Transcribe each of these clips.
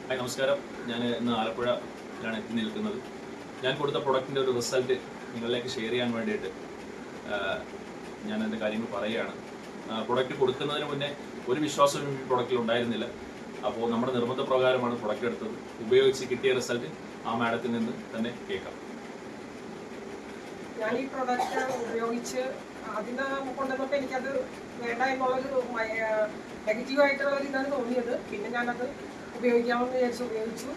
Hi നമസ്കാരം. ഞാൻ ഇന്ന് ആലപ്പുഴയിലാണ് എത്തി നിൽക്കുന്നത്. ഞാൻ കൊടുത്ത പ്രൊഡക്റ്റിൻ്റെ ഒരു റിസൾട്ട് നിങ്ങളിലേക്ക് ഷെയർ ചെയ്യാൻ വേണ്ടിയിട്ട് ഞാൻ എൻ്റെ കാര്യങ്ങൾ പറയുകയാണ്. പ്രൊഡക്റ്റ് കൊടുക്കുന്നതിന് മുന്നേ ഒരു വിശ്വാസവും ഈ പ്രൊഡക്റ്റിൽ ഉണ്ടായിരുന്നില്ല. അപ്പോൾ നമ്മുടെ നിർബന്ധപ്രകാരമാണ് പ്രൊഡക്റ്റ് എടുത്തത്. ഉപയോഗിച്ച് കിട്ടിയ റിസൾട്ട് ആ മാഡത്തിൽ നിന്ന് തന്നെ കേൾക്കാം. ഞാൻ ഈ പ്രൊഡക്റ്റ് ഉപയോഗിച്ച് അതിന് കൊണ്ടുവന്നപ്പോൾ എനിക്കത് വേണ്ട എന്നുള്ളൊരു നെഗറ്റീവായിട്ടുള്ള ഒരു ഇതാണ് തോന്നിയത്. പിന്നെ ഞാനത് ഉപയോഗിക്കാമെന്ന് വിചാരിച്ച് ഉപയോഗിച്ചു.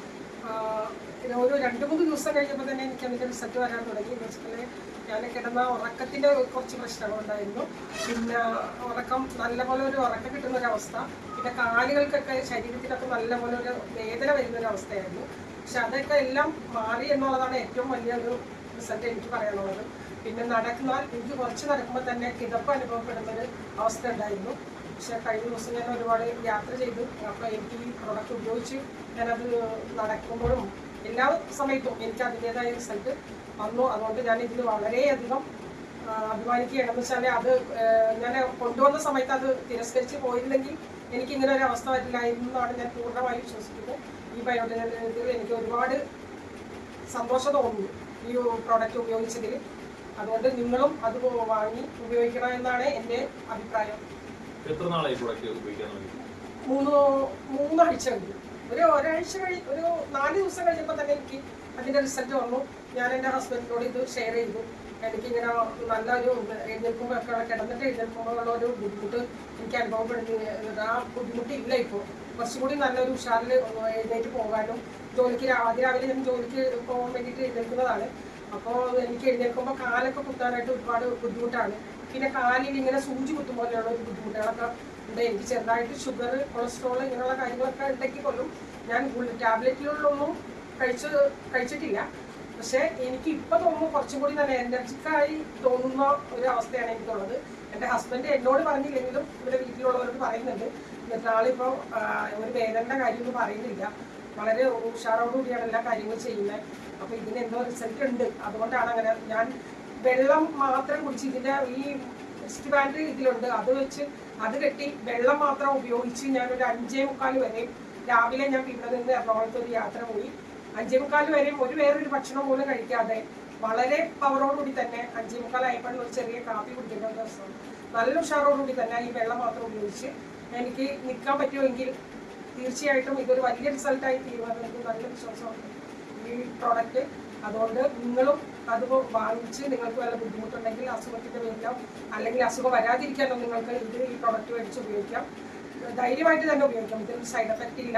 ഒരു 2-3 ദിവസം കഴിഞ്ഞപ്പോൾ തന്നെ എനിക്ക് അതിൻ്റെ റിസൾട്ട് വരാൻ തുടങ്ങി. എന്ന് വെച്ചിട്ടുണ്ടെങ്കിൽ ഞാൻ കിടന്ന ഉറക്കത്തിൻ്റെ കുറച്ച് പ്രശ്നങ്ങളുണ്ടായിരുന്നു. പിന്നെ ഉറക്കം നല്ലപോലെ ഒരു ഉറക്കം കിട്ടുന്നൊരവസ്ഥ, പിന്നെ കാലുകൾക്കൊക്കെ ശരീരത്തിനൊക്കെ നല്ലപോലെ ഒരു വേദന വരുന്നൊരവസ്ഥയായിരുന്നു. പക്ഷെ അതൊക്കെ എല്ലാം മാറി എന്നുള്ളതാണ് ഏറ്റവും വലിയൊരു റിസൾട്ട് എനിക്ക് പറയാനുള്ളത്. പിന്നെ എനിക്ക് കുറച്ച് നടക്കുമ്പോൾ തന്നെ കിതപ്പ് അനുഭവപ്പെടുന്നൊരു അവസ്ഥ ഉണ്ടായിരുന്നു. പക്ഷെ കഴിഞ്ഞ ദിവസം ഞാൻ ഒരുപാട് യാത്ര ചെയ്തു. അപ്പോൾ എനിക്ക് ഈ പ്രോഡക്റ്റ് ഉപയോഗിച്ച് ഞാനത് നടക്കുമ്പോഴും എല്ലാ സമയത്തും എനിക്ക് അതിൻ്റെതായ റിസൾട്ട് വന്നു. അതുകൊണ്ട് ഞാൻ ഇതിൽ വളരെയധികം അഭിമാനിക്കുകയാണെന്ന് വെച്ചാൽ അത് ഞാൻ കൊണ്ടുവന്ന സമയത്ത് അത് തിരസ്കരിച്ച് പോയിരുന്നെങ്കിൽ എനിക്ക് ഇങ്ങനെ ഒരു അവസ്ഥ വരില്ലായിരുന്നു എന്നാണ് ഞാൻ പൂർണ്ണമായും വിശ്വസിക്കുന്നത്. ഈ ബയോടെക്നോളജിയിൽ എനിക്ക് ഒരുപാട് സന്തോഷം തോന്നുന്നു ഈ പ്രോഡക്റ്റ് ഉപയോഗിച്ചതിൽ. അതുകൊണ്ട് നിങ്ങളും അത് വാങ്ങി ഉപയോഗിക്കണം എന്നാണ് എൻ്റെ അഭിപ്രായം. എത്ര നാളായി പ്രൊഡക്റ്റ് ഉപയോഗിക്കാൻ തുടങ്ങി? 3 ആഴ്ച കഴിഞ്ഞു. ഒരാഴ്ച ഒരു 4 ദിവസം കഴിഞ്ഞപ്പോൾ തന്നെ എനിക്ക് അതിൻ്റെ റിസൾട്ട് വന്നു. ഞാൻ എൻ്റെ ഹസ്ബൻഡിനോട് ഇത് ഷെയർ ചെയ്തു. എനിക്കിങ്ങനെ നല്ലൊരു എഴുന്നേൽക്കുമ്പോഴൊക്കെ കിടന്നിട്ട് എഴുന്നേൽക്കുമ്പോഴുള്ള ഒരു ബുദ്ധിമുട്ട് എനിക്ക് അനുഭവപ്പെടുന്നു. ആ ബുദ്ധിമുട്ടില്ല ഇപ്പോൾ. കുറച്ചും കൂടി നല്ലൊരു ഉഷാറിൽ എഴുന്നേറ്റ് പോകാനും രാവിലെ ഞാൻ ജോലിക്ക് പോകാൻ വേണ്ടിയിട്ട് എഴുന്നേൽക്കുന്നതാണ്. അപ്പോൾ എനിക്ക് എഴുന്നേൽക്കുമ്പോൾ കാലൊക്കെ കുത്താനായിട്ട് ഒരുപാട് ബുദ്ധിമുട്ടാണ്. പിന്നെ കാലിൽ ഇങ്ങനെ സൂചി കുത്തുമ്പോലെയുള്ള ഒരു ബുദ്ധിമുട്ടുകളൊക്കെ ഉണ്ട്. എനിക്ക് ചെറുതായിട്ട് ഷുഗർ, കൊളസ്ട്രോൾ ഇങ്ങനെയുള്ള കാര്യങ്ങളൊക്കെ ഉണ്ടെങ്കിൽ പോലും ഞാൻ ടാബ്ലറ്റിലൊന്നും കഴിച്ചിട്ടില്ല. പക്ഷേ എനിക്ക് ഇപ്പോൾ തോന്നുന്നു കുറച്ചും കൂടി നല്ല എനർജിക്കായി തോന്നുന്ന ഒരു അവസ്ഥയാണ് എനിക്കുള്ളത്. എൻ്റെ ഹസ്ബൻഡ് എന്നോട് പറഞ്ഞില്ലെങ്കിലും ഇവിടെ വീട്ടിലുള്ളവരോട് പറയുന്നുണ്ട്. എന്നിട്ട് ആളിപ്പോൾ ഒരു വേദനയുടെ കാര്യമൊന്നും പറയുന്നില്ല. വളരെ ഉഷാറോടുകൂടിയാണ് എല്ലാ കാര്യങ്ങളും ചെയ്യുന്നത്. അപ്പോൾ ഇതിന് എന്തോ റിസൾട്ട് ഉണ്ട്. അതുകൊണ്ടാണ് അങ്ങനെ. ഞാൻ വെള്ളം മാത്രം കുടിച്ച് ഇതിൻ്റെ ഈ റിസ്റ്റ് ബാൻഡ് ഇതിലുണ്ട്, അത് വെച്ച് അത് കെട്ടി വെള്ളം മാത്രം ഉപയോഗിച്ച് ഞാനൊരു 5:45 വരെയും രാവിലെ ഞാൻ ഇവിടെ നിന്ന് എറണാകുളത്ത് ഒരു യാത്ര പോയി. 5:45 വരെയും വേറൊരു ഭക്ഷണം പോലും കഴിക്കാതെ വളരെ പവറോടുകൂടി തന്നെ 5:45 ആയപ്പോഴും ഒരു ചെറിയ കാപ്പി കുടിക്കേണ്ട ഒരു ദിവസം നല്ല ഉഷാറോടുകൂടി തന്നെ ഈ വെള്ളം മാത്രം ഉപയോഗിച്ച് എനിക്ക് നിൽക്കാൻ പറ്റുമെങ്കിൽ തീർച്ചയായിട്ടും ഇതൊരു വലിയ റിസൾട്ടായി തീരുമാനം. എനിക്ക് നല്ല വിശ്വാസമുണ്ട് ഈ പ്രോഡക്റ്റ്. അതുകൊണ്ട് നിങ്ങളും അത് വാങ്ങിച്ച് നിങ്ങൾക്ക് വല്ല ബുദ്ധിമുട്ടുണ്ടെങ്കിൽ അസുഖത്തിൻ്റെ പേരിലോ അല്ലെങ്കിൽ അസുഖം വരാതിരിക്കാനോ നിങ്ങൾക്ക് ഈ പ്രോഡക്റ്റ് മേടിച്ച് ഉപയോഗിക്കാം. ധൈര്യമായിട്ട് തന്നെ ഉപയോഗിക്കാം. ഇതിന് സൈഡ് എഫക്റ്റ് ഇല്ല.